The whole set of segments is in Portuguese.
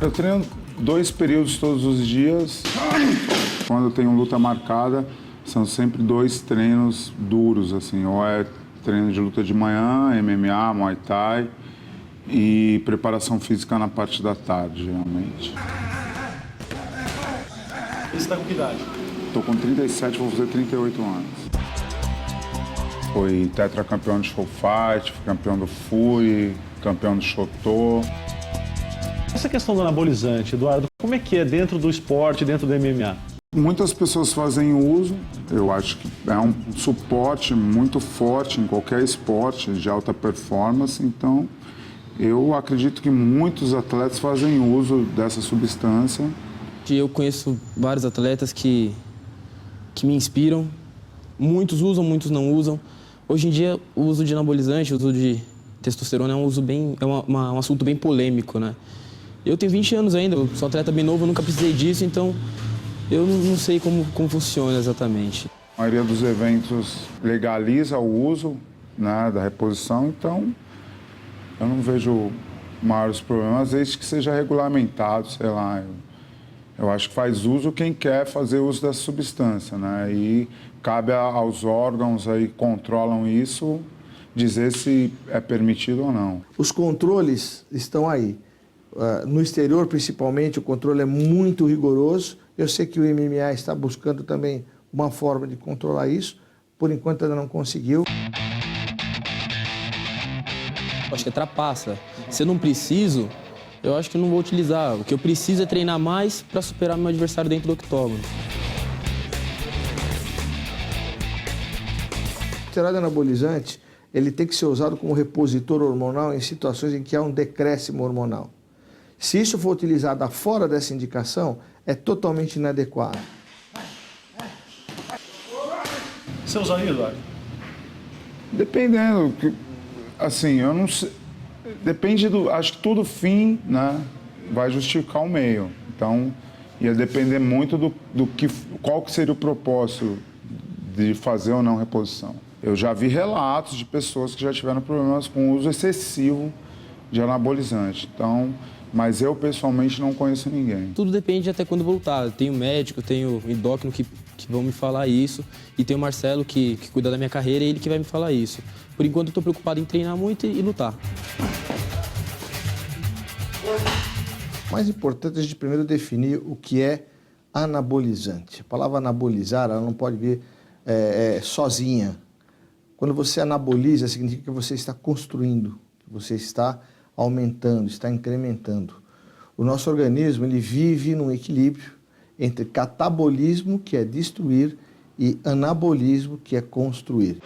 Eu treino 2 períodos todos os dias. Quando eu tenho luta marcada, são sempre 2 treinos duros, assim. Ou é treino de luta de manhã, MMA, Muay Thai e preparação física na parte da tarde, geralmente. Você está com que idade? Estou com 37, vou fazer 38 anos. Fui tetracampeão de Show Fight, fui campeão do Fury, campeão do Shotô. Essa questão do anabolizante, Eduardo, como é que é dentro do esporte, dentro do MMA? Muitas pessoas fazem uso, eu acho que é um suporte muito forte em qualquer esporte de alta performance, então eu acredito que muitos atletas fazem uso dessa substância. Eu conheço vários atletas que me inspiram, muitos usam, muitos não usam. Hoje em dia, o uso de anabolizante, o uso de testosterona é um assunto bem polêmico, né? Eu tenho 20 anos ainda, eu sou atleta bem novo, eu nunca precisei disso, então eu não sei como funciona exatamente. A maioria dos eventos legaliza o uso, né, da reposição, então eu não vejo maiores problemas, desde que seja regulamentado, sei lá. Eu acho que faz uso quem quer fazer uso dessa substância, né? E cabe aos órgãos aí que controlam isso dizer se é permitido ou não. Os controles estão aí. No exterior, principalmente, o controle é muito rigoroso. Eu sei que o MMA está buscando também uma forma de controlar isso. Por enquanto ainda não conseguiu. Acho que ultrapassa. Se eu não preciso, eu acho que eu não vou utilizar. O que eu preciso é treinar mais para superar meu adversário dentro do octógono. O esteroide anabolizante, ele tem que ser usado como repositor hormonal em situações em que há um decréscimo hormonal. Se isso for utilizado fora dessa indicação, é totalmente inadequado. Você usaria, Eduardo? Dependendo, assim, eu não sei, depende acho que todo fim, né, vai justificar o meio. Então, ia depender muito qual que seria o propósito de fazer ou não reposição. Eu já vi relatos de pessoas que já tiveram problemas com o uso excessivo de anabolizante. Então, mas eu pessoalmente não conheço ninguém. Tudo depende até quando voltar. Eu tenho médico, tenho endócrino que vão me falar isso, e tem o Marcelo que cuida da minha carreira, e ele que vai me falar isso. Por enquanto eu estou preocupado em treinar muito e lutar. O mais importante é a gente primeiro definir o que é anabolizante. A palavra anabolizar, ela não pode vir sozinha. Quando você anaboliza, significa que você está construindo, que você está aumentando, está incrementando. O nosso organismo, ele vive num equilíbrio entre catabolismo, que é destruir, e anabolismo, que é construir.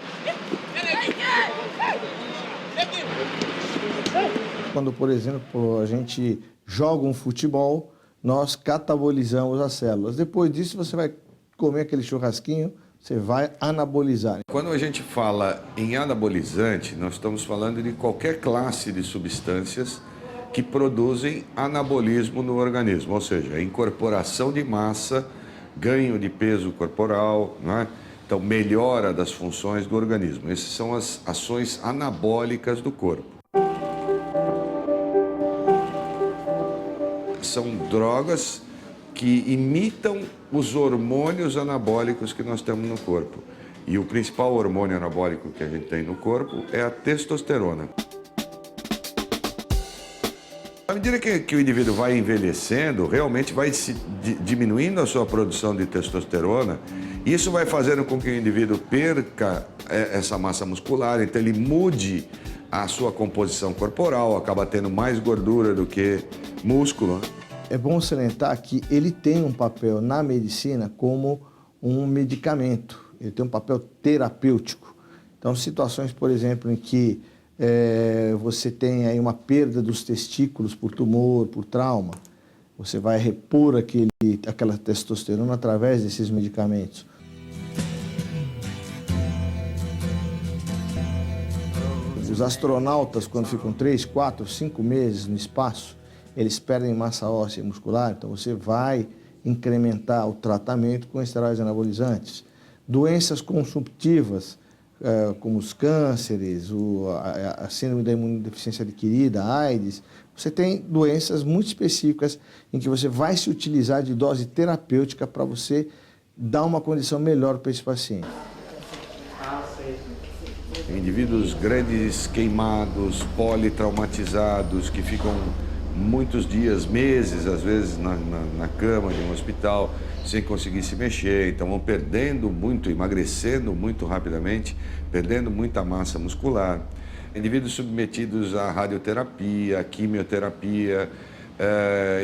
Quando, por exemplo, a gente joga um futebol, nós catabolizamos as células. Depois disso, você vai comer aquele churrasquinho, você vai anabolizar. Quando a gente fala em anabolizante, nós estamos falando de qualquer classe de substâncias que produzem anabolismo no organismo, ou seja, incorporação de massa, ganho de peso corporal, né? Então melhora das funções do organismo. Essas são as ações anabólicas do corpo. São drogas que imitam os hormônios anabólicos que nós temos no corpo. E o principal hormônio anabólico que a gente tem no corpo é a testosterona. À medida que o indivíduo vai envelhecendo, realmente vai diminuindo a sua produção de testosterona. Isso vai fazendo com que o indivíduo perca essa massa muscular, então ele mude a sua composição corporal, acaba tendo mais gordura do que músculo. É bom salientar que ele tem um papel na medicina como um medicamento, ele tem um papel terapêutico. Então, situações, por exemplo, em que você tem aí uma perda dos testículos por tumor, por trauma, você vai repor aquela testosterona através desses medicamentos. Os astronautas, quando ficam 3, 4, 5 meses no espaço, eles perdem massa óssea e muscular, então você vai incrementar o tratamento com esteroides anabolizantes. Doenças consumptivas, como os cânceres, a síndrome da imunodeficiência adquirida, a AIDS. Você tem doenças muito específicas em que você vai se utilizar de dose terapêutica para você dar uma condição melhor para esse paciente. Indivíduos grandes, queimados, politraumatizados, que ficam muitos dias, meses, às vezes, na cama de um hospital, sem conseguir se mexer. Então vão perdendo muito, emagrecendo muito rapidamente, perdendo muita massa muscular. Indivíduos submetidos à radioterapia, à quimioterapia,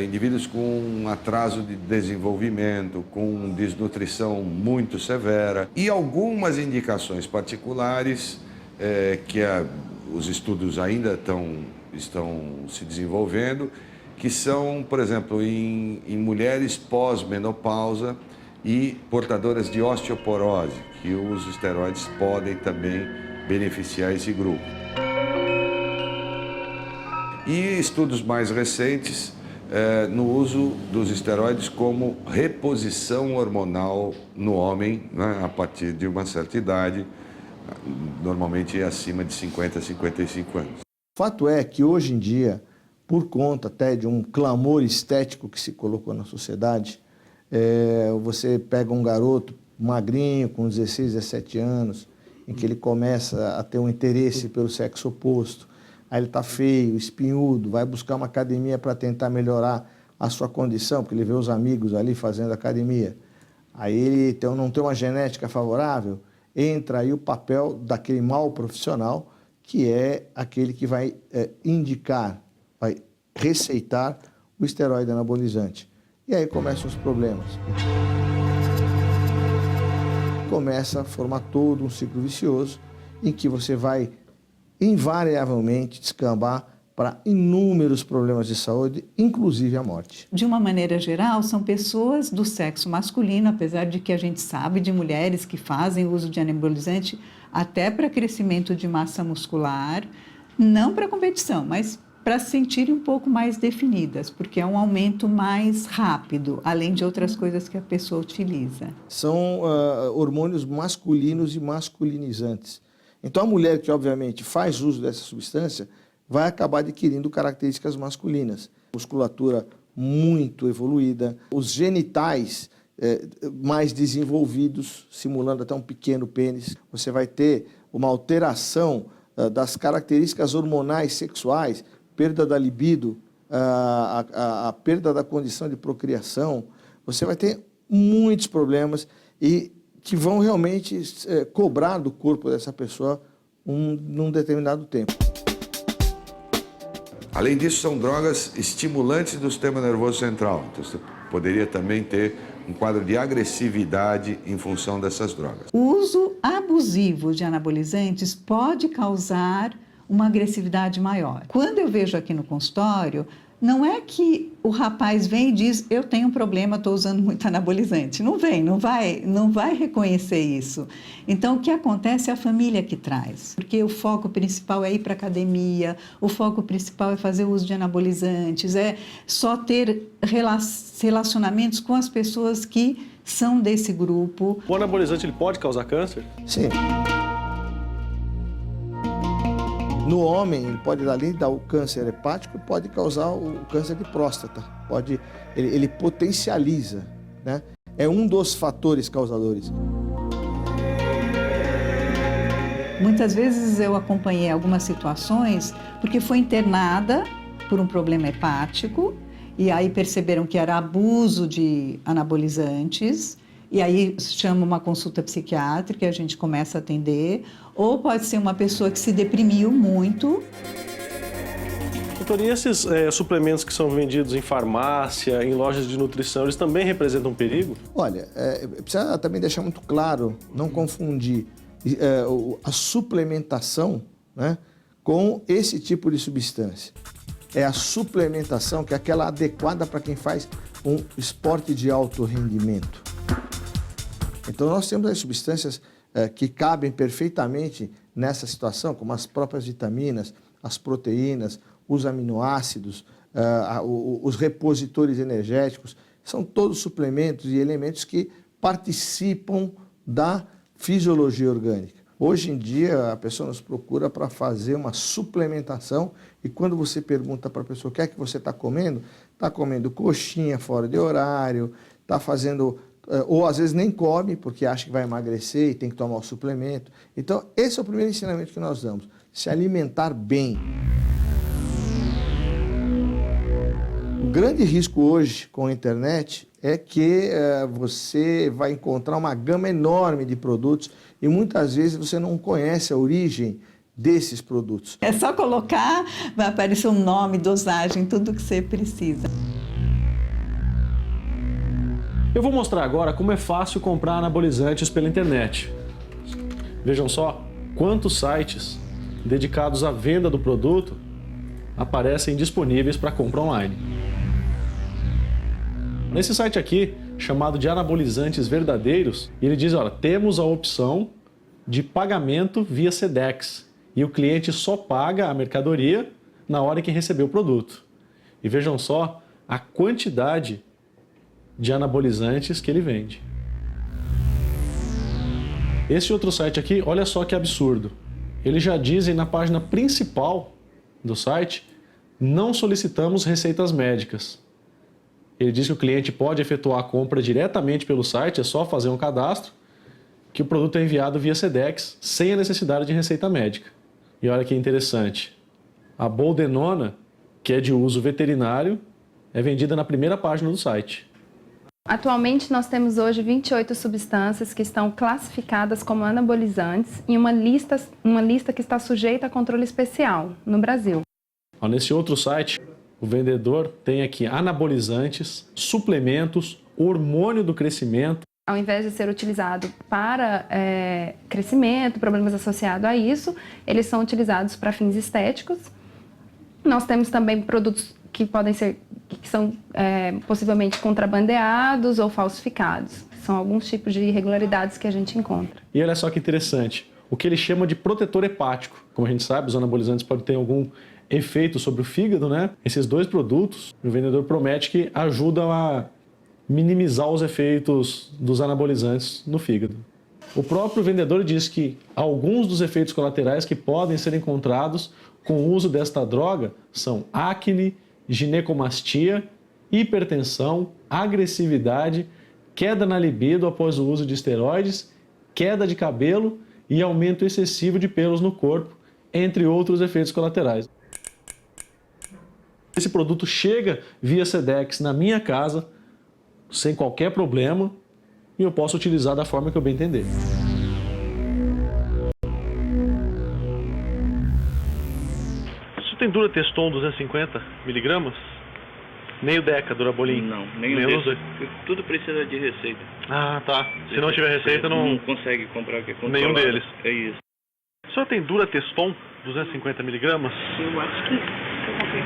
indivíduos com atraso de desenvolvimento, com desnutrição muito severa e algumas indicações particulares que os estudos ainda estão se desenvolvendo, que são, por exemplo, em mulheres pós-menopausa e portadoras de osteoporose, que os esteroides podem também beneficiar esse grupo. E estudos mais recentes no uso dos esteroides como reposição hormonal no homem, né, a partir de uma certa idade, normalmente acima de 50, 55 anos. O fato é que hoje em dia, por conta até de um clamor estético que se colocou na sociedade, você pega um garoto magrinho, com 16, 17 anos, em que ele começa a ter um interesse pelo sexo oposto, aí ele está feio, espinhudo, vai buscar uma academia para tentar melhorar a sua condição, porque ele vê os amigos ali fazendo academia. Aí ele não tem uma genética favorável, entra aí o papel daquele mau profissional, que é aquele que vai indicar, vai receitar o esteroide anabolizante. E aí começam os problemas. Começa a formar todo um ciclo vicioso em que você vai invariavelmente descambar para inúmeros problemas de saúde, inclusive a morte. De uma maneira geral, são pessoas do sexo masculino, apesar de que a gente sabe de mulheres que fazem uso de anabolizante até para crescimento de massa muscular, não para competição, mas para se sentirem um pouco mais definidas, porque é um aumento mais rápido, além de outras coisas que a pessoa utiliza. São hormônios masculinos e masculinizantes. Então, a mulher que, obviamente, faz uso dessa substância vai acabar adquirindo características masculinas. Musculatura muito evoluída, os genitais mais desenvolvidos, simulando até um pequeno pênis. Você vai ter uma alteração das características hormonais sexuais, perda da libido, a perda da condição de procriação. Você vai ter muitos problemas e que vão realmente cobrar do corpo dessa pessoa num determinado tempo. Além disso, são drogas estimulantes do sistema nervoso central. Então, você poderia também ter um quadro de agressividade em função dessas drogas. O uso abusivo de anabolizantes pode causar uma agressividade maior. Quando eu vejo aqui no consultório, não é que o rapaz vem e diz, eu tenho um problema, estou usando muito anabolizante. Não vem, não vai reconhecer isso. Então, o que acontece é a família que traz. Porque o foco principal é ir para a academia, o foco principal é fazer uso de anabolizantes, é só ter relacionamentos com as pessoas que são desse grupo. O anabolizante ele pode causar câncer? Sim. No homem, ele pode, além de dar o câncer hepático, pode causar o câncer de próstata. Ele potencializa, né? É um dos fatores causadores. Muitas vezes eu acompanhei algumas situações porque foi internada por um problema hepático e aí perceberam que era abuso de anabolizantes e aí chama uma consulta psiquiátrica e a gente começa a atender. Ou pode ser uma pessoa que se deprimiu muito. Doutor, e esses suplementos que são vendidos em farmácia, em lojas de nutrição, eles também representam um perigo? Olha, precisa também deixar muito claro, não confundir a suplementação, né, com esse tipo de substância. É a suplementação que é aquela adequada para quem faz um esporte de alto rendimento. Então, nós temos as substâncias que cabem perfeitamente nessa situação, como as próprias vitaminas, as proteínas, os aminoácidos, os repositores energéticos, são todos suplementos e elementos que participam da fisiologia orgânica. Hoje em dia, a pessoa nos procura para fazer uma suplementação e quando você pergunta para a pessoa o que é que você está comendo coxinha fora de horário, está fazendo, ou às vezes nem come porque acha que vai emagrecer e tem que tomar o suplemento. Então, esse é o primeiro ensinamento que nós damos, se alimentar bem. O grande risco hoje com a internet é que você vai encontrar uma gama enorme de produtos e muitas vezes você não conhece a origem desses produtos. É só colocar, vai aparecer o nome, dosagem, tudo que você precisa. Eu vou mostrar agora como é fácil comprar anabolizantes pela internet. Vejam só quantos sites dedicados à venda do produto aparecem disponíveis para compra online. Nesse site aqui, chamado de Anabolizantes Verdadeiros, ele diz, olha, temos a opção de pagamento via Sedex e o cliente só paga a mercadoria na hora que receber o produto. E vejam só a quantidade de anabolizantes que ele vende. Esse outro site aqui, olha só que absurdo. Eles já dizem na página principal do site, não solicitamos receitas médicas. Ele diz que o cliente pode efetuar a compra diretamente pelo site, é só fazer um cadastro, que o produto é enviado via Sedex, sem a necessidade de receita médica. E olha que interessante, a boldenona, que é de uso veterinário, é vendida na primeira página do site. Atualmente, nós temos hoje 28 substâncias que estão classificadas como anabolizantes em uma lista que está sujeita a controle especial no Brasil. Nesse outro site, o vendedor tem aqui anabolizantes, suplementos, hormônio do crescimento. Ao invés de ser utilizado para crescimento, problemas associados a isso, eles são utilizados para fins estéticos. Nós temos também produtos que são possivelmente contrabandeados ou falsificados. São alguns tipos de irregularidades que a gente encontra. E olha só que interessante, o que ele chama de protetor hepático. Como a gente sabe, os anabolizantes podem ter algum efeito sobre o fígado, né? Esses dois produtos, o vendedor promete que ajudam a minimizar os efeitos dos anabolizantes no fígado. O próprio vendedor diz que alguns dos efeitos colaterais que podem ser encontrados com o uso desta droga são acne, ginecomastia, hipertensão, agressividade, queda na libido após o uso de esteroides, queda de cabelo e aumento excessivo de pelos no corpo, entre outros efeitos colaterais. Esse produto chega via Sedex na minha casa, sem qualquer problema, e eu posso utilizar da forma que eu bem entender. Você tem Durateston 250 miligramas? Meio Deca, Durabolin? Não, nenhum desses. Tudo precisa de receita. Ah, tá. Se não tiver receita, não consegue comprar. Que é nenhum deles. É isso. O senhor tem Durateston 250 miligramas? Eu acho que eu comprei.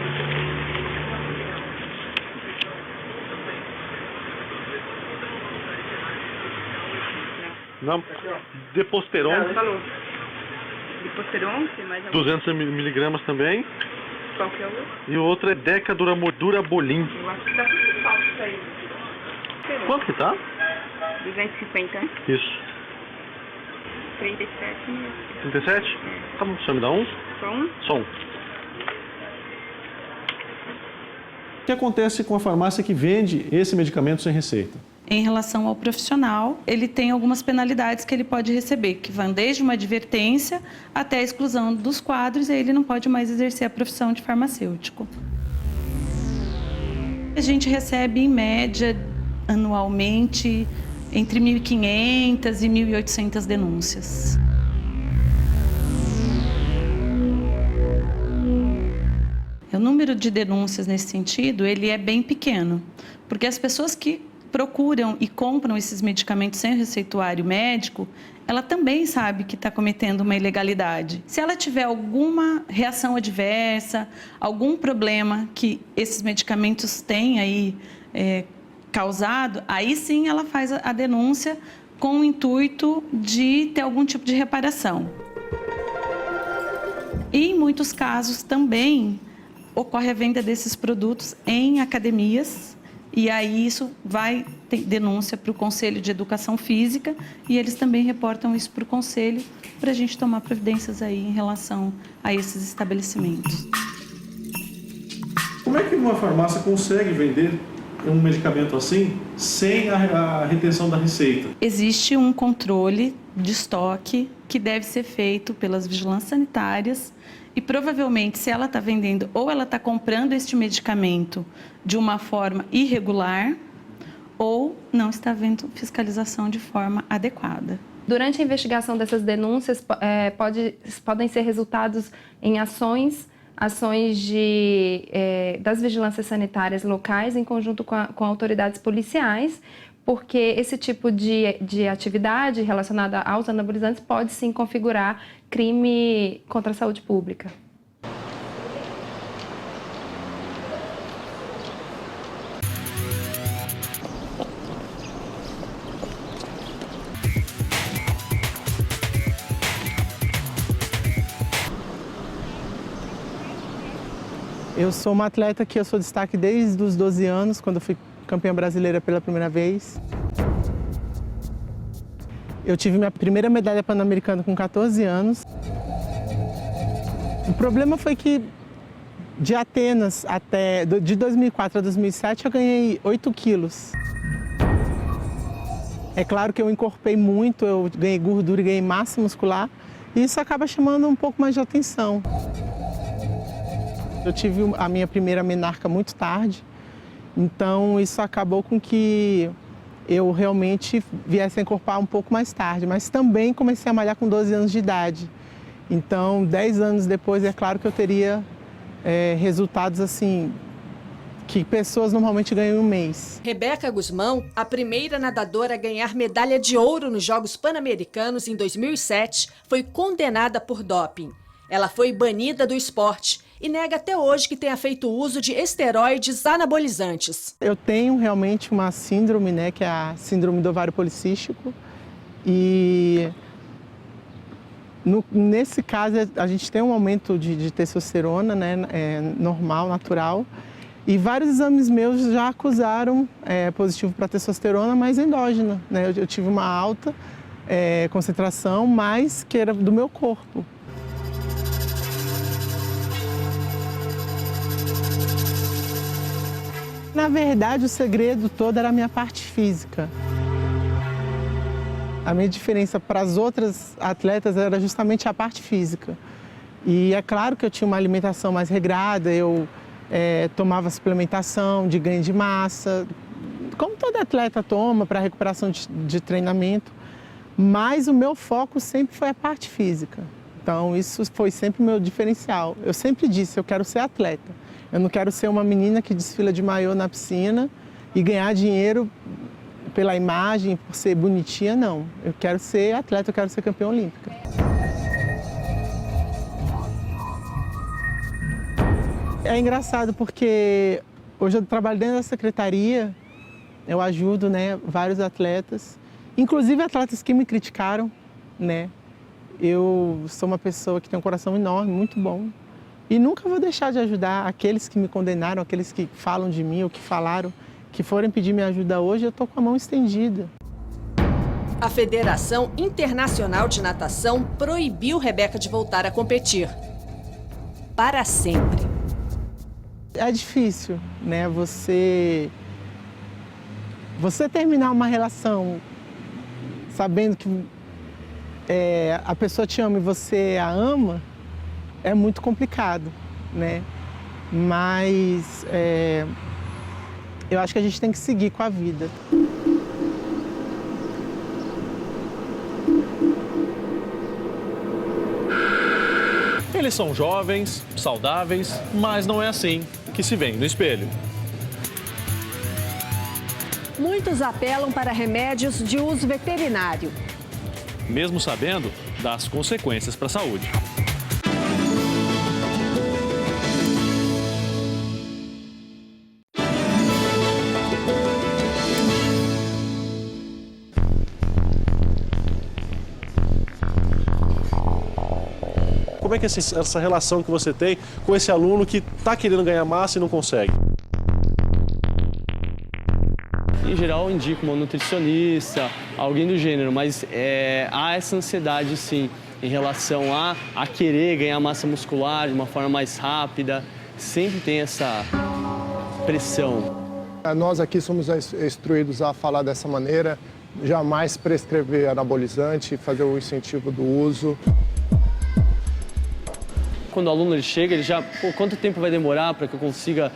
Não. Deposteron? Não, falou. Deposteron, tem mais algum? 200 miligramas também. Qual que é o outro? E o outro é Deca Durabolin. Eu acho que tá tudo falso isso aí. Quanto que tá? 250, hein? Isso. 37 mesmo. 37? Tá bom, o senhor me dá um? Só um? Só um. O que acontece com a farmácia que vende esse medicamento sem receita? Em relação ao profissional, ele tem algumas penalidades que ele pode receber, que vão desde uma advertência até a exclusão dos quadros, e aí ele não pode mais exercer a profissão de farmacêutico. A gente recebe, em média, anualmente, entre 1.500 e 1.800 denúncias. O número de denúncias nesse sentido, ele é bem pequeno, porque as pessoas que procuram e compram esses medicamentos sem receituário médico, ela também sabe que está cometendo uma ilegalidade. Se ela tiver alguma reação adversa, algum problema que esses medicamentos têm aí causado, aí sim ela faz a denúncia com o intuito de ter algum tipo de reparação. E em muitos casos também ocorre a venda desses produtos em academias E aí isso vai ter denúncia para o Conselho de Educação Física e eles também reportam isso para o Conselho para a gente tomar providências aí em relação a esses estabelecimentos. Como é que uma farmácia consegue vender um medicamento assim sem a retenção da receita? Existe um controle de estoque que deve ser feito pelas vigilâncias sanitárias e provavelmente se ela está vendendo ou ela está comprando este medicamento de uma forma irregular ou não está havendo fiscalização de forma adequada. Durante a investigação dessas denúncias, podem ser resultados em ações das vigilâncias sanitárias locais em conjunto com autoridades policiais, porque esse tipo de atividade relacionada aos anabolizantes pode sim configurar crime contra a saúde pública. Eu sou uma atleta que eu sou destaque desde os 12 anos, quando eu fui campeã brasileira pela primeira vez. Eu tive minha primeira medalha pan-americana com 14 anos. O problema foi que de Atenas de 2004 a 2007 eu ganhei 8 quilos. É claro que eu encorpei muito, eu ganhei gordura e ganhei massa muscular e isso acaba chamando um pouco mais de atenção. Eu tive a minha primeira menarca muito tarde, então isso acabou com que eu realmente viesse a encorpar um pouco mais tarde, mas também comecei a malhar com 12 anos de idade. Então, 10 anos depois, é claro que eu teria resultados assim, que pessoas normalmente ganham em um mês. Rebeca Guzmão, a primeira nadadora a ganhar medalha de ouro nos Jogos Pan-Americanos em 2007, foi condenada por doping. Ela foi banida do esporte e nega até hoje que tenha feito uso de esteroides anabolizantes. Eu tenho realmente uma síndrome, né, que é a síndrome do ovário policístico. E nesse caso a gente tem um aumento de testosterona, né, normal, natural. E vários exames meus já acusaram positivo para testosterona, mas endógena, né? Eu tive uma alta concentração, mas que era do meu corpo. Na verdade, o segredo todo era a minha parte física. A minha diferença para as outras atletas era justamente a parte física. E é claro que eu tinha uma alimentação mais regrada, eu tomava suplementação de ganho de massa, como todo atleta toma para recuperação de treinamento, mas o meu foco sempre foi a parte física. Então, isso foi sempre o meu diferencial. Eu sempre disse, eu quero ser atleta. Eu não quero ser uma menina que desfila de maiô na piscina e ganhar dinheiro pela imagem, por ser bonitinha, não. Eu quero ser atleta, eu quero ser campeã olímpica. É engraçado porque hoje eu trabalho dentro da secretaria, eu ajudo, né, vários atletas, inclusive atletas que me criticaram, né. Eu sou uma pessoa que tem um coração enorme, muito bom. E nunca vou deixar de ajudar aqueles que me condenaram, aqueles que falam de mim ou que falaram, que forem pedir minha ajuda hoje, eu estou com a mão estendida. A Federação Internacional de Natação proibiu Rebeca de voltar a competir. Para sempre. É difícil, né? Você terminar uma relação sabendo que a pessoa te ama e você a ama, é muito complicado, né? Mas eu acho que a gente tem que seguir com a vida. Eles são jovens, saudáveis, mas não é assim que se vê no espelho. Muitos apelam para remédios de uso veterinário, mesmo sabendo das consequências para a saúde. Como é que é essa relação que você tem com esse aluno que está querendo ganhar massa e não consegue? Em geral, eu indico uma nutricionista, alguém do gênero, mas há essa ansiedade, sim, em relação a querer ganhar massa muscular de uma forma mais rápida. Sempre tem essa pressão. Nós aqui somos instruídos a falar dessa maneira, jamais prescrever anabolizante, fazer o incentivo do uso. Quando o aluno ele chega, ele já, quanto tempo vai demorar para que eu consiga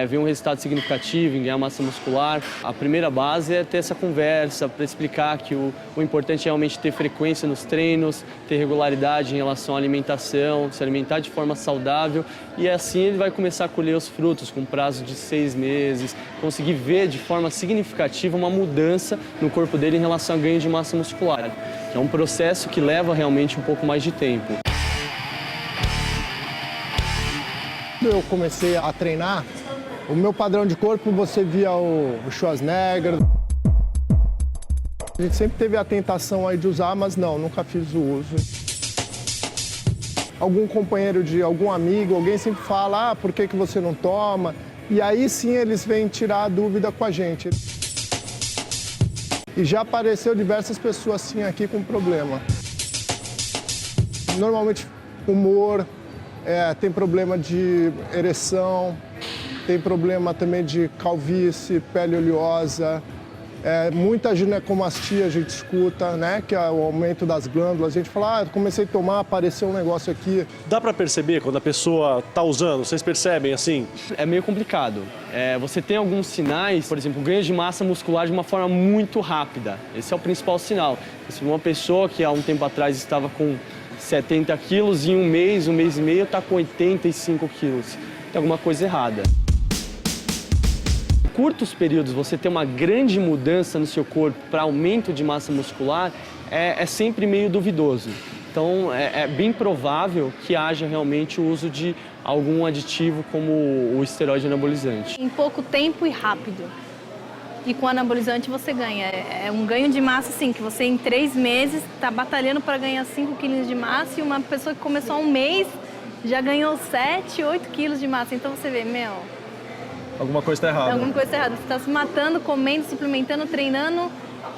ver um resultado significativo em ganhar massa muscular? A primeira base é ter essa conversa para explicar que o importante é realmente ter frequência nos treinos, ter regularidade em relação à alimentação, se alimentar de forma saudável e assim ele vai começar a colher os frutos com prazo de 6 meses, conseguir ver de forma significativa uma mudança no corpo dele em relação ao ganho de massa muscular. É um processo que leva realmente um pouco mais de tempo. Quando eu comecei a treinar, o meu padrão de corpo, você via o Schwarzenegger. A gente sempre teve a tentação aí de usar, mas não, nunca fiz o uso. Algum companheiro de algum amigo, alguém sempre fala, por que você não toma? E aí sim eles vêm tirar a dúvida com a gente. E já apareceu diversas pessoas assim aqui com problema. Normalmente humor, tem problema de ereção, tem problema também de calvície, pele oleosa, muita ginecomastia a gente escuta, né, que é o aumento das glândulas. A gente fala, comecei a tomar, apareceu um negócio aqui. Dá para perceber quando a pessoa está usando? Vocês percebem assim? É meio complicado. Você tem alguns sinais, por exemplo, ganho de massa muscular de uma forma muito rápida. Esse é o principal sinal. Se uma pessoa que há um tempo atrás estava com 70 quilos, em um mês e meio, está com 85 quilos. Tem alguma coisa errada. Em curtos períodos, você ter uma grande mudança no seu corpo para aumento de massa muscular é sempre meio duvidoso. Então, é bem provável que haja realmente o uso de algum aditivo como o esteroide anabolizante. Em pouco tempo e rápido. E com anabolizante você ganha. É um ganho de massa, assim, que você em 3 meses está batalhando para ganhar 5 quilos de massa e uma pessoa que começou há um mês já ganhou 7, 8 quilos de massa. Então você vê, alguma coisa está errada. Alguma coisa está errada. Você está se matando, comendo, suplementando, treinando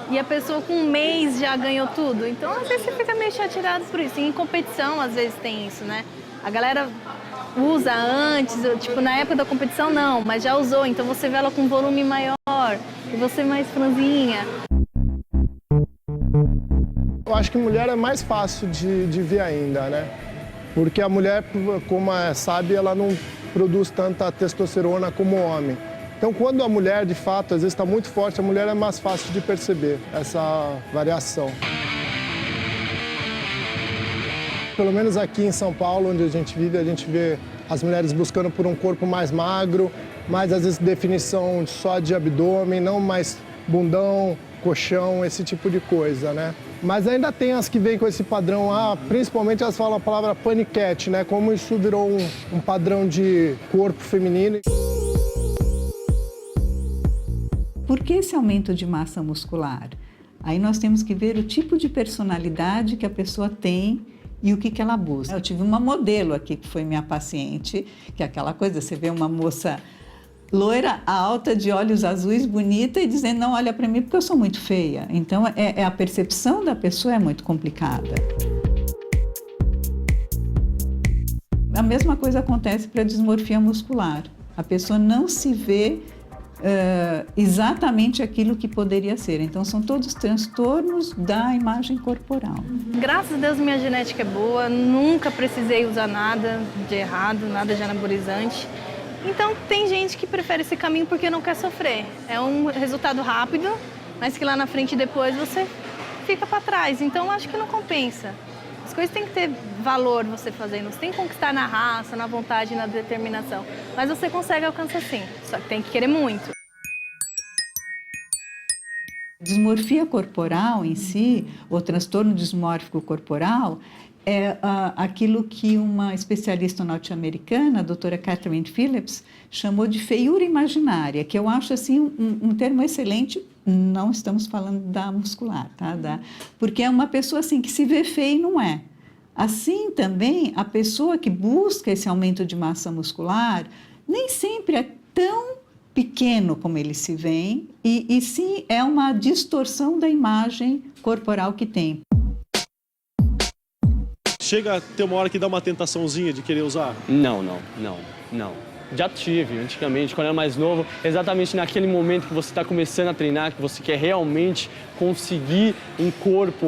e a pessoa com um mês já ganhou tudo. Então às vezes você fica meio chateado por isso. E em competição às vezes tem isso, né? A galera usa antes, tipo na época da competição não, mas já usou. Então você vê ela com volume maior. E você mais franzinha. Eu acho que mulher é mais fácil de ver ainda, né? Porque a mulher, como sabe, ela não produz tanta testosterona como o homem. Então, quando a mulher, de fato, às vezes está muito forte, a mulher é mais fácil de perceber essa variação. Pelo menos aqui em São Paulo, onde a gente vive, a gente vê as mulheres buscando por um corpo mais magro, mais às vezes definição só de abdômen, não mais bundão, colchão, esse tipo de coisa, né? Mas ainda tem as que vêm com esse padrão, principalmente elas falam a palavra paniquete, né? Como isso virou um padrão de corpo feminino. Por que esse aumento de massa muscular? Aí nós temos que ver o tipo de personalidade que a pessoa tem e o que ela busca. Eu tive uma modelo aqui que foi minha paciente, que é aquela coisa, você vê uma moça loira, alta, de olhos azuis, bonita e dizendo, não olha para mim porque eu sou muito feia. Então, a percepção da pessoa é muito complicada. A mesma coisa acontece para a dismorfia muscular. A pessoa não se vê exatamente aquilo que poderia ser. Então, são todos transtornos da imagem corporal. Graças a Deus, minha genética é boa, nunca precisei usar nada de errado, nada de anabolizante. Então, tem gente que prefere esse caminho porque não quer sofrer. É um resultado rápido, mas que lá na frente depois você fica para trás. Então, acho que não compensa. As coisas têm que ter valor você fazendo. Você tem que conquistar na raça, na vontade, na determinação. Mas você consegue alcançar sim, só que tem que querer muito. Dismorfia corporal em si, ou transtorno dismórfico corporal, é aquilo que uma especialista norte-americana, a doutora Catherine Phillips, chamou de feiura imaginária, que eu acho assim um termo excelente. Não estamos falando da muscular, tá? Porque é uma pessoa assim que se vê feia e não é. Assim também, a pessoa que busca esse aumento de massa muscular nem sempre é tão pequeno como eles se veem, e sim é uma distorção da imagem corporal que tem. Chega a ter uma hora que dá uma tentaçãozinha de querer usar? Não. Já tive, antigamente, quando eu era mais novo, exatamente naquele momento que você está começando a treinar, que você quer realmente conseguir um corpo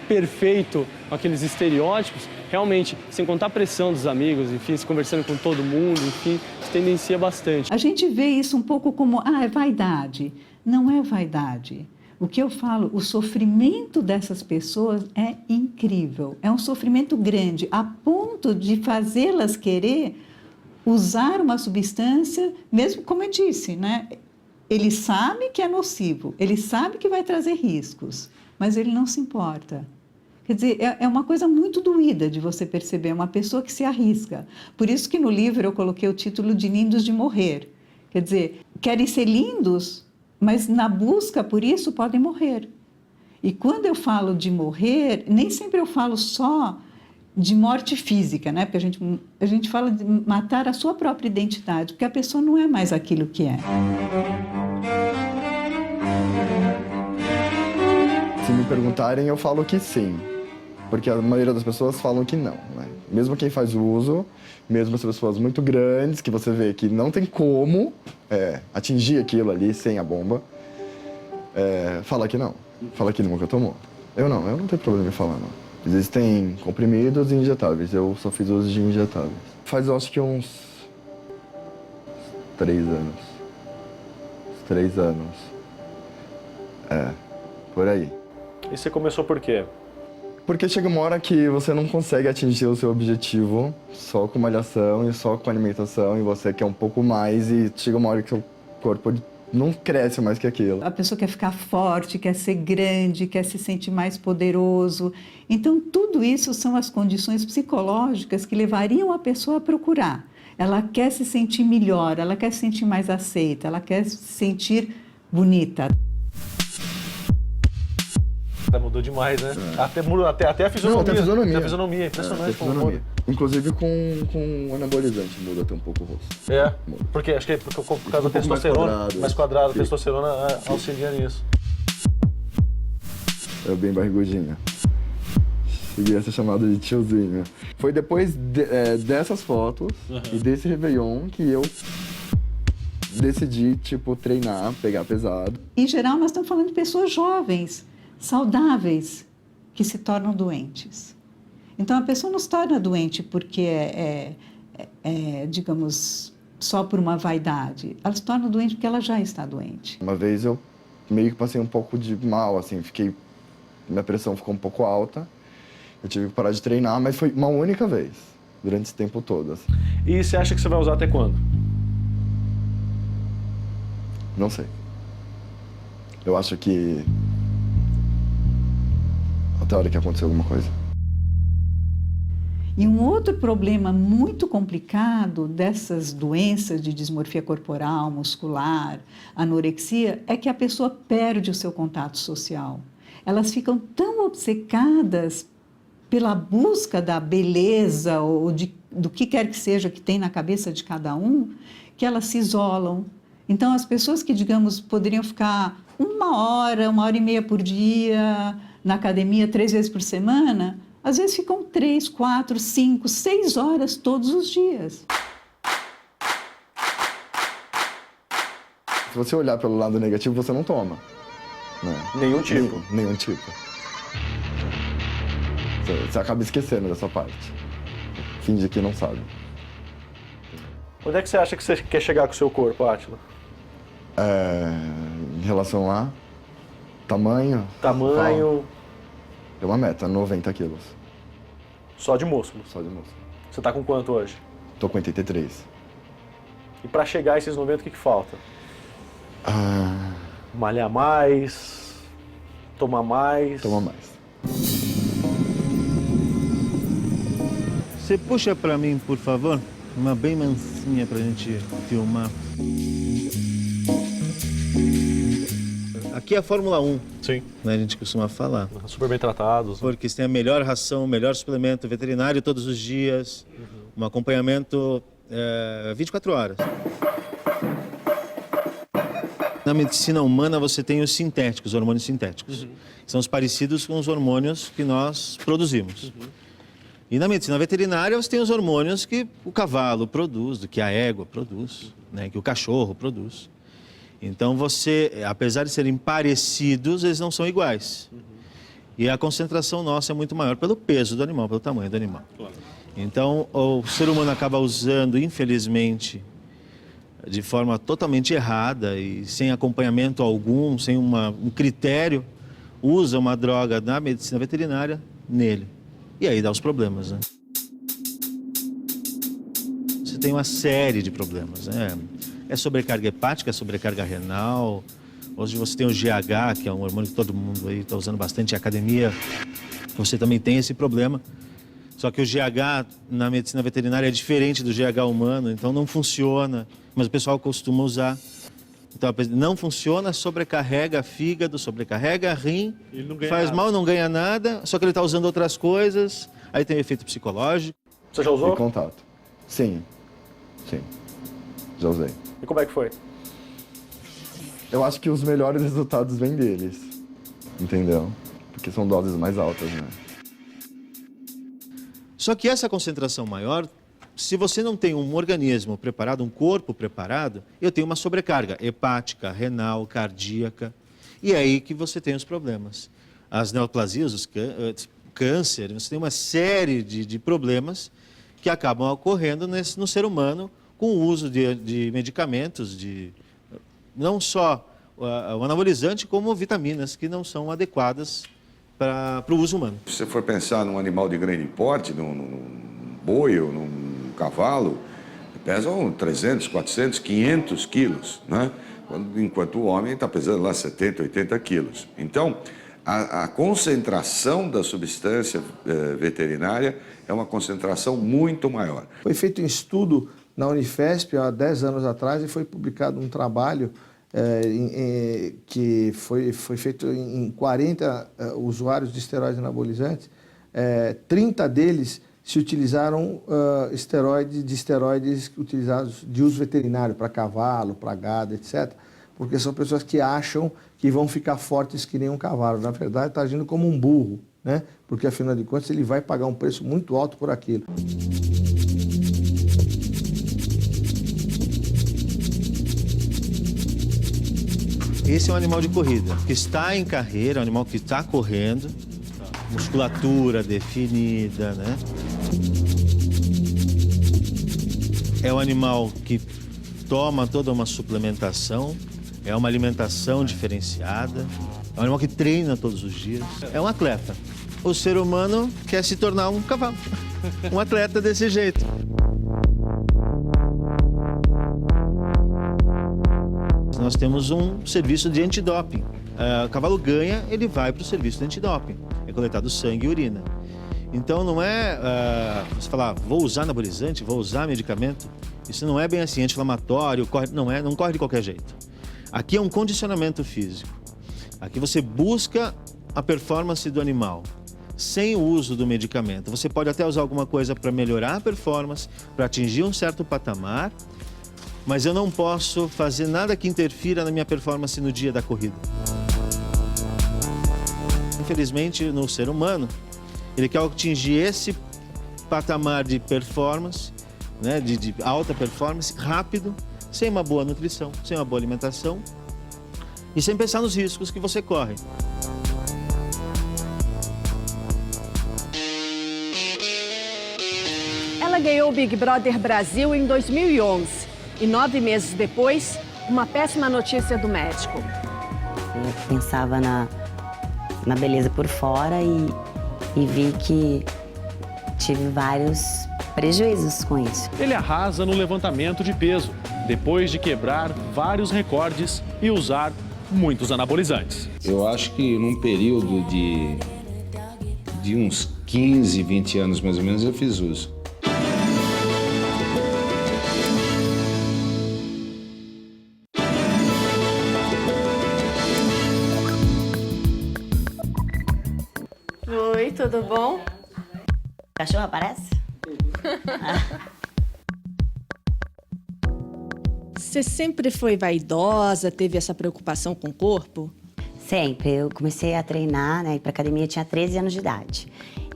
perfeito, com aqueles estereótipos, realmente, sem contar a pressão dos amigos, enfim, se conversando com todo mundo, enfim, isso tendencia bastante. A gente vê isso um pouco como, é vaidade. Não é vaidade. O que eu falo, o sofrimento dessas pessoas é incrível. É um sofrimento grande, a ponto de fazê-las querer usar uma substância, mesmo como eu disse, né? Ele sabe que é nocivo, ele sabe que vai trazer riscos, mas ele não se importa. Quer dizer, é uma coisa muito doída de você perceber, uma pessoa que se arrisca. Por isso que no livro eu coloquei o título de Lindos de Morrer. Quer dizer, querem ser lindos, mas na busca por isso podem morrer. E quando eu falo de morrer, nem sempre eu falo só de morte física, né? Porque a gente fala de matar a sua própria identidade, porque a pessoa não é mais aquilo que é. Se me perguntarem, eu falo que sim, porque a maioria das pessoas falam que não, né? Mesmo quem faz uso, mesmo as pessoas muito grandes, que você vê que não tem como atingir aquilo ali sem a bomba, fala que não, fala que nunca tomou. Eu não tenho problema em falar, não. Existem comprimidos e injetáveis. Eu só fiz uso de injetáveis. Faz, eu acho que uns 3 anos. Uns 3 anos. Por aí. E você começou por quê? Porque chega uma hora que você não consegue atingir o seu objetivo só com malhação e só com alimentação, e você quer um pouco mais, e chega uma hora que seu corpo não cresce mais que aquilo. A pessoa quer ficar forte, quer ser grande, quer se sentir mais poderoso. Então, tudo isso são as condições psicológicas que levariam a pessoa a procurar. Ela quer se sentir melhor, ela quer se sentir mais aceita, ela quer se sentir bonita. Mudou demais, né? Até a fisionomia. Não, até a fisionomia. Até a fisionomia, impressionante. Inclusive com anabolizante muda até um pouco o rosto. Porque acho que é por causa da testosterona, mais quadrado, a testosterona auxilia nisso. É bem barrigudinha. Cheguei a ser chamado de tiozinho. Foi depois dessas fotos e desse Réveillon que eu decidi, treinar, pegar pesado. Em geral, nós estamos falando de pessoas jovens, saudáveis, que se tornam doentes. Então, a pessoa não se torna doente porque digamos, só por uma vaidade. Ela se torna doente porque ela já está doente. Uma vez eu meio que passei um pouco de mal, assim, minha pressão ficou um pouco alta. Eu tive que parar de treinar, mas foi uma única vez, durante esse tempo todo. Assim. E você acha que você vai usar até quando? Não sei. Eu acho que até a hora que acontecer alguma coisa. E um outro problema muito complicado dessas doenças de dismorfia corporal, muscular, anorexia, é que a pessoa perde o seu contato social. Elas ficam tão obcecadas pela busca da beleza ou do que quer que seja que tem na cabeça de cada um, que elas se isolam. Então, as pessoas que, digamos, poderiam ficar 1h, 1h30 por dia na academia 3 vezes por semana, às vezes ficam 3, 4, 5, 6 horas todos os dias. Se você olhar pelo lado negativo, você não toma. Né? Nenhum tipo. Nenhum tipo. Você acaba esquecendo dessa parte. Finge que não sabe. Onde é que você acha que você quer chegar com o seu corpo, Átila? Em relação a tamanho? É uma meta, 90 quilos. Só de músculo? Só de músculo. Você tá com quanto hoje? Tô com 83. E pra chegar a esses 90, o que falta? Malhar mais? Tomar mais? Tomar mais. Você puxa pra mim, por favor? Uma bem mansinha pra gente filmar. Aqui é a Fórmula 1. Sim. Né, a gente costuma falar. Super bem tratados. Porque você tem a melhor ração, o melhor suplemento veterinário todos os dias. Um acompanhamento 24 horas. Na medicina humana você tem os sintéticos, hormônios sintéticos. São os parecidos com os hormônios que nós produzimos. E na medicina veterinária você tem os hormônios que o cavalo produz, que a égua produz, né, que o cachorro produz. Então apesar de serem parecidos, eles não são iguais. E a concentração nossa é muito maior pelo peso do animal, pelo tamanho do animal. Claro. Então o ser humano acaba usando, infelizmente, de forma totalmente errada e sem acompanhamento algum, sem um critério, usa uma droga na medicina veterinária nele. E aí dá os problemas, né? Você tem uma série de problemas, né? É sobrecarga hepática, é sobrecarga renal. Hoje você tem o GH, que é um hormônio que todo mundo aí está usando bastante em academia. Você também tem esse problema. Só que o GH na medicina veterinária é diferente do GH humano, então não funciona. Mas o pessoal costuma usar. Então, não funciona, sobrecarrega fígado, sobrecarrega rim, faz mal, não ganha nada, só que ele está usando outras coisas, aí tem efeito psicológico. Você já usou? Em contato. Sim. Já usei. E como é que foi? Eu acho que os melhores resultados vêm deles, entendeu? Porque são doses mais altas, né? Só que essa concentração maior, se você não tem um organismo preparado, um corpo preparado, eu tenho uma sobrecarga hepática, renal, cardíaca, e é aí que você tem os problemas. As neoplasias, os câncer, você tem uma série de problemas que acabam ocorrendo no ser humano com o uso de medicamentos, não só o anabolizante, como vitaminas que não são adequadas para o uso humano. Se você for pensar num animal de grande porte, num boi ou num cavalo, pesam 300, 400, 500 quilos, né? Enquanto o homem está pesando lá 70, 80 quilos. Então, a concentração da substância veterinária é uma concentração muito maior. Foi feito um estudo na Unifesp há 10 anos atrás e foi publicado um trabalho que foi feito em 40 usuários de esteroides anabolizantes. 30 deles se utilizaram esteroides utilizados de uso veterinário para cavalo, para gado, etc. Porque são pessoas que acham que vão ficar fortes que nem um cavalo. Na verdade, está agindo como um burro, né? Porque, afinal de contas, ele vai pagar um preço muito alto por aquilo. Esse é um animal de corrida, que está em carreira, um animal que está correndo, musculatura definida, né? É um animal que toma toda uma suplementação, é uma alimentação diferenciada, é um animal que treina todos os dias, é um atleta. O ser humano quer se tornar um cavalo, um atleta desse jeito. Nós temos um serviço de antidoping. O cavalo ganha, ele vai para o serviço de antidoping. É coletado sangue e urina. Então não é você falar, vou usar anabolizante, vou usar medicamento. Isso não é bem assim, anti-inflamatório, não corre de qualquer jeito. Aqui é um condicionamento físico. Aqui você busca a performance do animal, sem o uso do medicamento. Você pode até usar alguma coisa para melhorar a performance, para atingir um certo patamar, mas eu não posso fazer nada que interfira na minha performance no dia da corrida. Infelizmente, no ser humano, ele quer atingir esse patamar de performance, né, de alta performance, rápido, sem uma boa nutrição, sem uma boa alimentação e sem pensar nos riscos que você corre. Ela ganhou o Big Brother Brasil em 2011 e 9 meses depois, uma péssima notícia do médico. Eu pensava na beleza por fora e vi que tive vários prejuízos com isso. Ele arrasa no levantamento de peso, depois de quebrar vários recordes e usar muitos anabolizantes. Eu acho que num período de uns 15, 20 anos mais ou menos eu fiz uso. Oi, tudo bom? O cachorro aparece? Você sempre foi vaidosa, teve essa preocupação com o corpo? Sempre. Eu comecei a treinar, né, ir pra academia, eu tinha 13 anos de idade.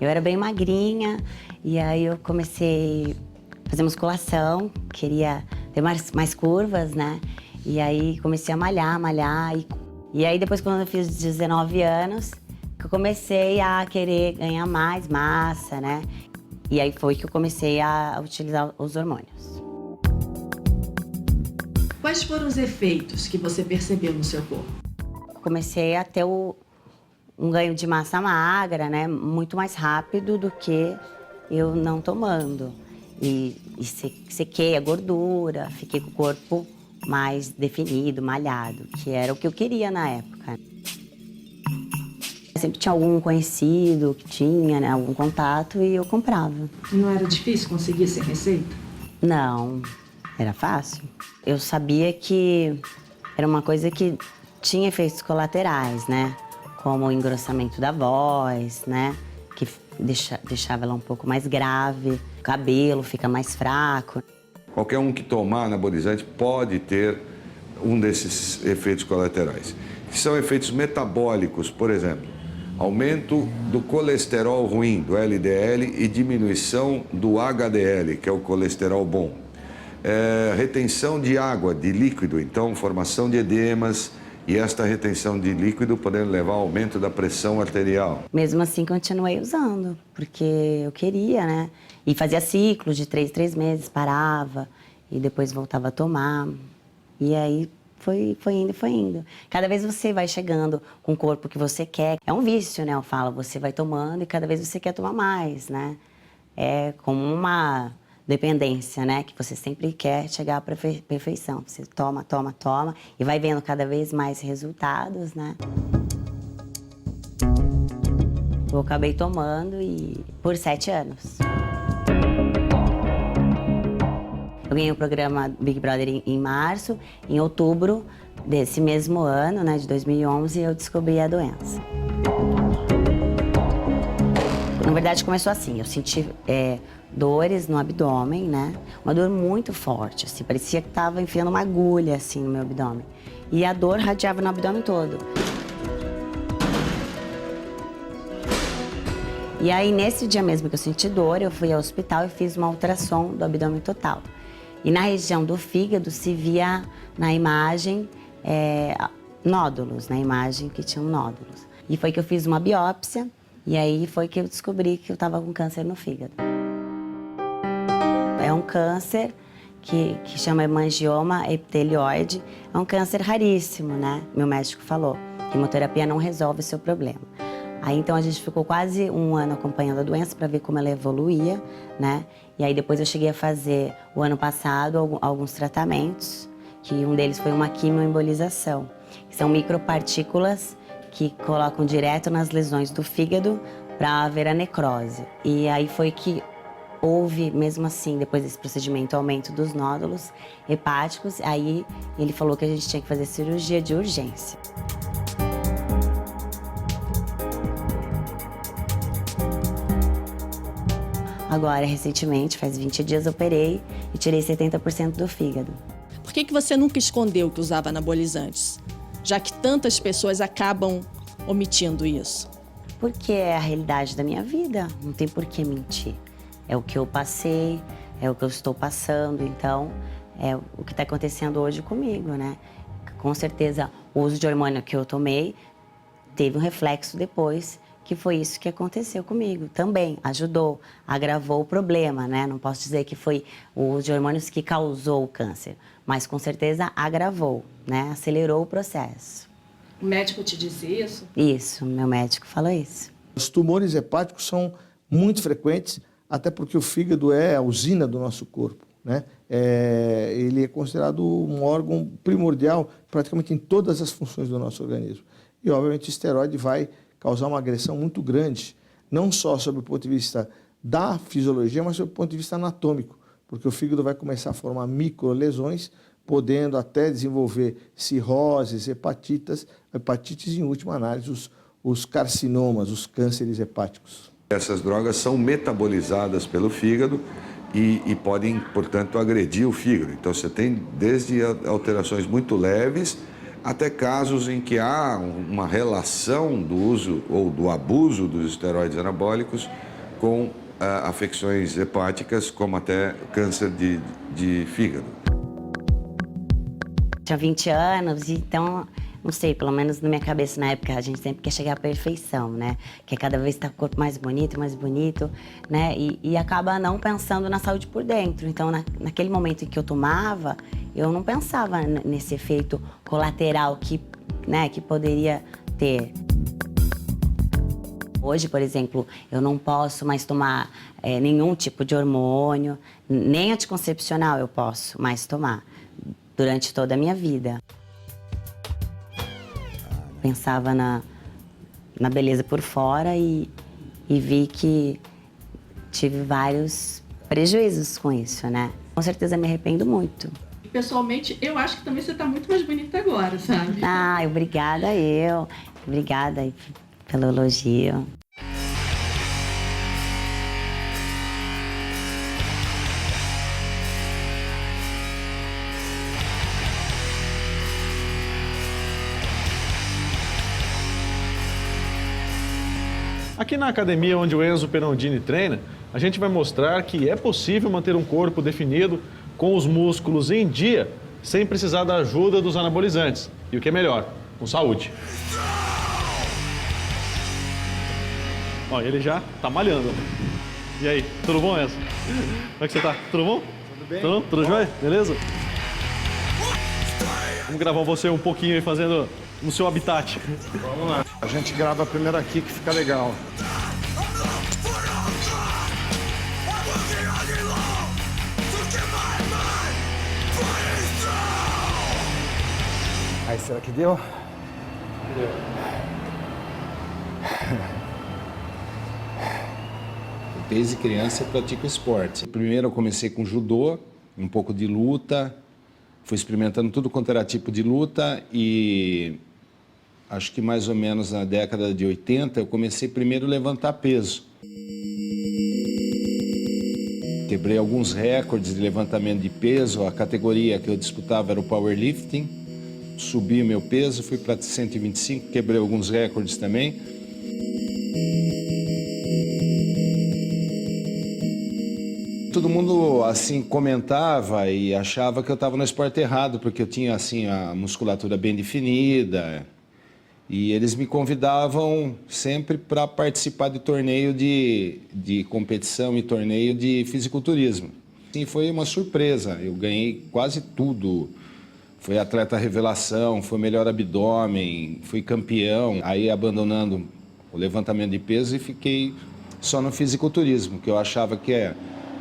Eu era bem magrinha e aí eu comecei a fazer musculação, queria ter mais curvas, né? E aí comecei a malhar. E aí depois, quando eu fiz 19 anos, que eu comecei a querer ganhar mais massa, né? E aí foi que eu comecei a utilizar os hormônios. Quais foram os efeitos que você percebeu no seu corpo? Comecei a ter um ganho de massa magra, né? Muito mais rápido do que eu não tomando. E sequei a gordura, fiquei com o corpo mais definido, malhado, que era o que eu queria na época. Sempre tinha algum conhecido que tinha, né, algum contato e eu comprava. E não era difícil conseguir sem receita? Não, era fácil. Eu sabia que era uma coisa que tinha efeitos colaterais, né? Como o engrossamento da voz, né? Que deixava ela um pouco mais grave, o cabelo fica mais fraco. Qualquer um que tomar anabolizante pode ter um desses efeitos colaterais, que são efeitos metabólicos, por exemplo, aumento do colesterol ruim, do LDL, e diminuição do HDL, que é o colesterol bom. Retenção de água, de líquido, então formação de edemas, e esta retenção de líquido podendo levar ao aumento da pressão arterial. Mesmo assim, continuei usando, porque eu queria, né? E fazia ciclos de 3 meses, parava e depois voltava a tomar. E aí foi indo. Cada vez você vai chegando com o corpo que você quer. É um vício, né? Eu falo, você vai tomando e cada vez você quer tomar mais, né? É como uma dependência, né? Que você sempre quer chegar à perfeição. Você toma e vai vendo cada vez mais resultados, né? Eu acabei tomando e por 7 anos. Eu ganhei o programa Big Brother em março. Em outubro desse mesmo ano, né, de 2011, eu descobri a doença. Na verdade, começou assim. Eu senti dores no abdômen, né? Uma dor muito forte, assim. Parecia que estava enfiando uma agulha, assim, no meu abdômen. E a dor radiava no abdômen todo. E aí, nesse dia mesmo que eu senti dor, eu fui ao hospital e fiz uma ultrassom do abdômen total. E na região do fígado se via na imagem nódulos, na imagem que tinham nódulos. E foi que eu fiz uma biópsia e aí foi que eu descobri que eu estava com câncer no fígado. É um câncer que chama hemangioma epitelioide. É um câncer raríssimo, né? Meu médico falou. Quimioterapia não resolve o seu problema. Aí, então, a gente ficou quase um ano acompanhando a doença para ver como ela evoluía, né? E aí, depois eu cheguei a fazer, o ano passado, alguns tratamentos, que um deles foi uma quimioembolização, que são micropartículas que colocam direto nas lesões do fígado para haver a necrose. E aí foi que houve, mesmo assim, depois desse procedimento, aumento dos nódulos hepáticos. Aí, ele falou que a gente tinha que fazer cirurgia de urgência. Agora, recentemente, faz 20 dias, eu operei e tirei 70% do fígado. Por que você nunca escondeu que usava anabolizantes? Já que tantas pessoas acabam omitindo isso. Porque é a realidade da minha vida, não tem por que mentir. É o que eu passei, é o que eu estou passando, então é o que está acontecendo hoje comigo, né? Com certeza, o uso de hormônio que eu tomei teve um reflexo depois, que foi isso que aconteceu comigo. Também ajudou, agravou o problema, né? Não posso dizer que foi o uso de hormônios que causou o câncer, mas com certeza agravou, né? Acelerou o processo. O médico te disse isso? Isso, meu médico falou isso. Os tumores hepáticos são muito frequentes, até porque o fígado é a usina do nosso corpo, né? Ele é considerado um órgão primordial praticamente em todas as funções do nosso organismo. E, obviamente, o esteroide vai causar uma agressão muito grande, não só sob o ponto de vista da fisiologia, mas sob o ponto de vista anatômico, porque o fígado vai começar a formar microlesões, podendo até desenvolver cirroses, hepatites e, em última análise, os carcinomas, os cânceres hepáticos. Essas drogas são metabolizadas pelo fígado e podem, portanto, agredir o fígado. Então, você tem desde alterações muito leves até casos em que há uma relação do uso ou do abuso dos esteroides anabólicos com afecções hepáticas, como até câncer de fígado. Tinha 20 anos, então, não sei, pelo menos na minha cabeça na época, a gente sempre quer chegar à perfeição, né? Quer cada vez estar com o corpo mais bonito, né? E acaba não pensando na saúde por dentro. Então, naquele momento em que eu tomava, eu não pensava nesse efeito colateral que poderia ter. Hoje, por exemplo, eu não posso mais tomar nenhum tipo de hormônio, nem anticoncepcional eu posso mais tomar durante toda a minha vida. Pensava na beleza por fora e vi que tive vários prejuízos com isso, né? Com certeza me arrependo muito. Pessoalmente, eu acho que também você está muito mais bonita agora, sabe? Ah, obrigada eu. Obrigada aí pelo elogio. Aqui na academia onde o Enzo Perondini treina, a gente vai mostrar que é possível manter um corpo definido com os músculos em dia, sem precisar da ajuda dos anabolizantes. E o que é melhor, com saúde. Ó, ele já tá malhando. E aí, tudo bom, Enzo? Como é que você tá? Tudo bom? Tudo bem? Tudo jóia? Beleza? Vamos gravar você um pouquinho aí fazendo no seu habitat. Vamos lá. A gente grava primeiro aqui que fica legal. Aí, será que deu? Deu. Desde criança eu pratico esporte. Primeiro eu comecei com judô, um pouco de luta, fui experimentando tudo quanto era tipo de luta e acho que mais ou menos na década de 80 eu comecei primeiro a levantar peso. Quebrei alguns recordes de levantamento de peso, a categoria que eu disputava era o powerlifting. Subi o meu peso, fui para 125, quebrei alguns recordes também. Todo mundo assim comentava e achava que eu estava no esporte errado, porque eu tinha assim a musculatura bem definida. E eles me convidavam sempre para participar de torneio de competição e torneio de fisiculturismo. Sim, foi uma surpresa, eu ganhei quase tudo. Fui atleta revelação, fui melhor abdômen, fui campeão. Aí abandonando o levantamento de peso e fiquei só no fisiculturismo, que eu achava que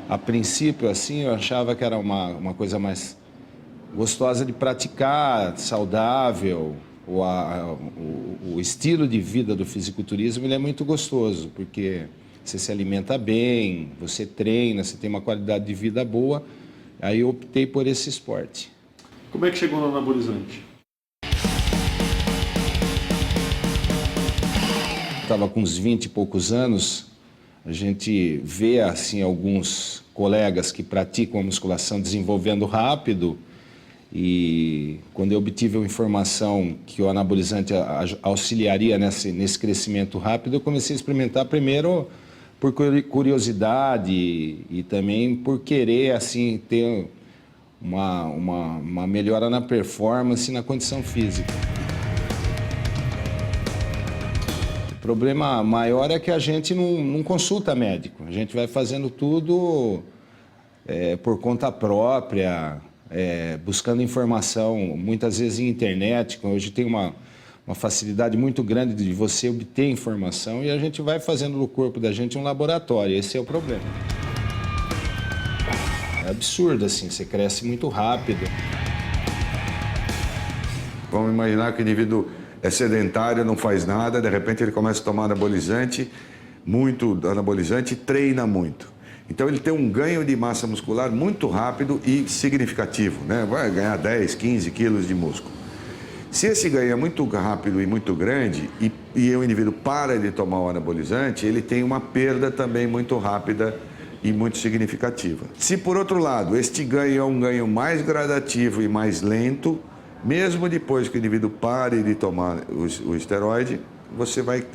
a princípio assim, eu achava que era uma coisa mais gostosa de praticar, saudável. O estilo de vida do fisiculturismo ele é muito gostoso, porque você se alimenta bem, você treina, você tem uma qualidade de vida boa. Aí eu optei por esse esporte. Como é que chegou no anabolizante? Estava com uns 20 e poucos anos, a gente vê assim alguns colegas que praticam a musculação desenvolvendo rápido e quando eu obtive a informação que o anabolizante auxiliaria nesse crescimento rápido, eu comecei a experimentar primeiro por curiosidade e também por querer assim ter uma melhora na performance e na condição física. O problema maior é que a gente não consulta médico. A gente vai fazendo tudo por conta própria, buscando informação, muitas vezes em internet. Hoje tem uma facilidade muito grande de você obter informação e a gente vai fazendo no corpo da gente um laboratório. Esse é o problema. É absurdo, assim, você cresce muito rápido. Vamos imaginar que o indivíduo é sedentário, não faz nada, de repente ele começa a tomar anabolizante, muito anabolizante e treina muito. Então ele tem um ganho de massa muscular muito rápido e significativo, né? Vai ganhar 10, 15 quilos de músculo. Se esse ganho é muito rápido e muito grande e o indivíduo para de tomar o anabolizante, ele tem uma perda também muito rápida e muito significativa. Se, por outro lado, este ganho é um ganho mais gradativo e mais lento, mesmo depois que o indivíduo pare de tomar o esteroide,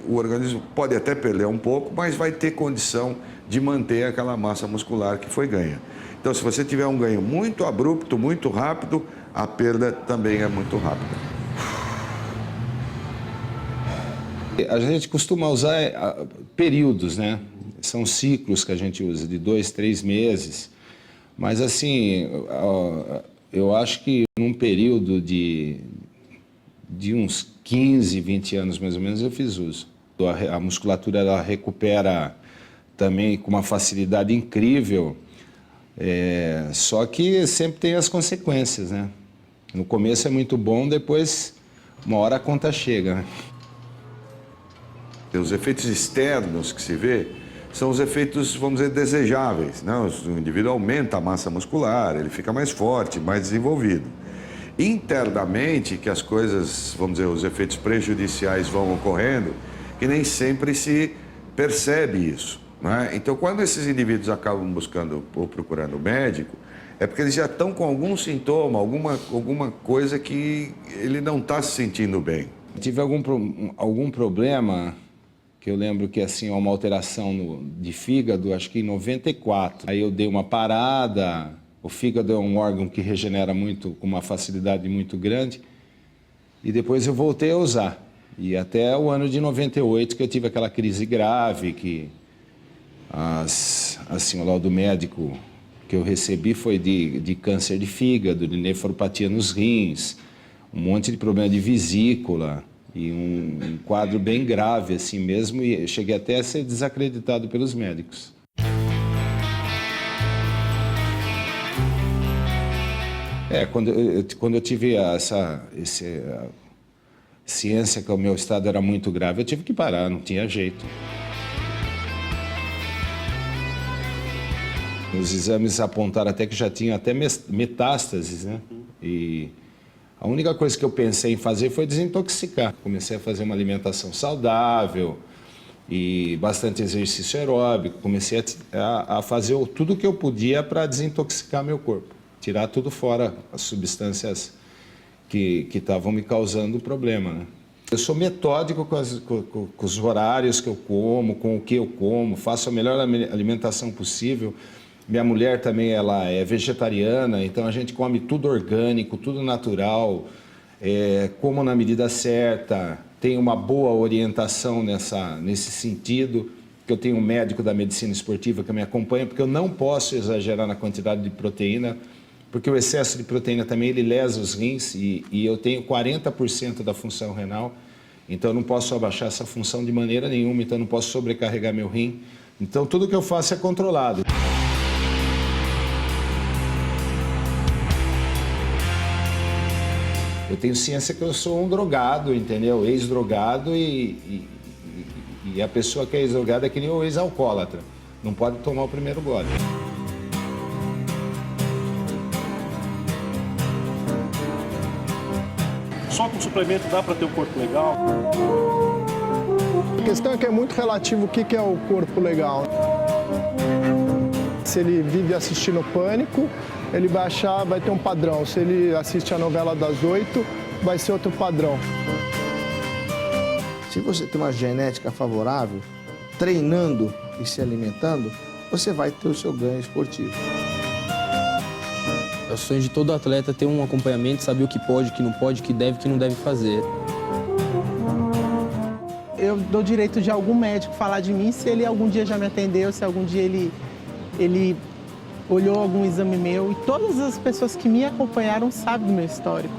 o organismo pode até perder um pouco, mas vai ter condição de manter aquela massa muscular que foi ganha. Então, se você tiver um ganho muito abrupto, muito rápido, a perda também é muito rápida. A gente costuma usar períodos, né? São ciclos que a gente usa, de 2, 3 meses. Mas, assim, eu acho que num período de uns 15, 20 anos, mais ou menos, eu fiz uso. A musculatura ela recupera também com uma facilidade incrível, só que sempre tem as consequências, né? No começo é muito bom, depois, uma hora a conta chega, né? Os efeitos externos que se vê são os efeitos, vamos dizer, desejáveis, né? O indivíduo aumenta a massa muscular, ele fica mais forte, mais desenvolvido. Internamente, que as coisas, vamos dizer, os efeitos prejudiciais vão ocorrendo, que nem sempre se percebe isso, né? Então, quando esses indivíduos acabam buscando ou procurando o médico, é porque eles já estão com algum sintoma, alguma coisa que ele não está se sentindo bem. Tive algum problema, que eu lembro que assim, uma alteração de fígado, acho que em 94. Aí eu dei uma parada, o fígado é um órgão que regenera muito, com uma facilidade muito grande, e depois eu voltei a usar. E até o ano de 98 que eu tive aquela crise grave, que assim, o laudo médico que eu recebi foi de câncer de fígado, de nefropatia nos rins, um monte de problema de vesícula e um quadro bem grave assim mesmo, e cheguei até a ser desacreditado pelos médicos. Quando eu tive essa ciência que o meu estado era muito grave, eu tive que parar, não tinha jeito. Os exames apontaram até que já tinha até metástases, né? E a única coisa que eu pensei em fazer foi desintoxicar. Comecei a fazer uma alimentação saudável e bastante exercício aeróbico. Comecei a fazer tudo o que eu podia para desintoxicar meu corpo. Tirar tudo fora, as substâncias que estavam me causando problema, né? Eu sou metódico com os horários que eu como, com o que eu como, faço a melhor alimentação possível. Minha mulher também, ela é vegetariana, então a gente come tudo orgânico, tudo natural, como na medida certa, tenho uma boa orientação nesse sentido, que eu tenho um médico da medicina esportiva que me acompanha, porque eu não posso exagerar na quantidade de proteína, porque o excesso de proteína também ele lesa os rins e eu tenho 40% da função renal, então eu não posso abaixar essa função de maneira nenhuma, então eu não posso sobrecarregar meu rim. Então tudo que eu faço é controlado. Eu tenho ciência que eu sou um drogado, entendeu? Ex-drogado e a pessoa que é ex-drogada é que nem o ex-alcoólatra. Não pode tomar o primeiro gole. Só com suplemento dá para ter um corpo legal? A questão é que é muito relativo o que é o corpo legal. Se ele vive assistindo Pânico, ele vai ter um padrão. Se ele assiste a novela das 8, vai ser outro padrão. Se você tem uma genética favorável, treinando e se alimentando, você vai ter o seu ganho esportivo. É o sonho de todo atleta ter um acompanhamento, saber o que pode, o que não pode, o que deve e o que não deve fazer. Eu dou direito de algum médico falar de mim se ele algum dia já me atendeu, se algum dia ele olhou algum exame meu, e todas as pessoas que me acompanharam sabem do meu histórico.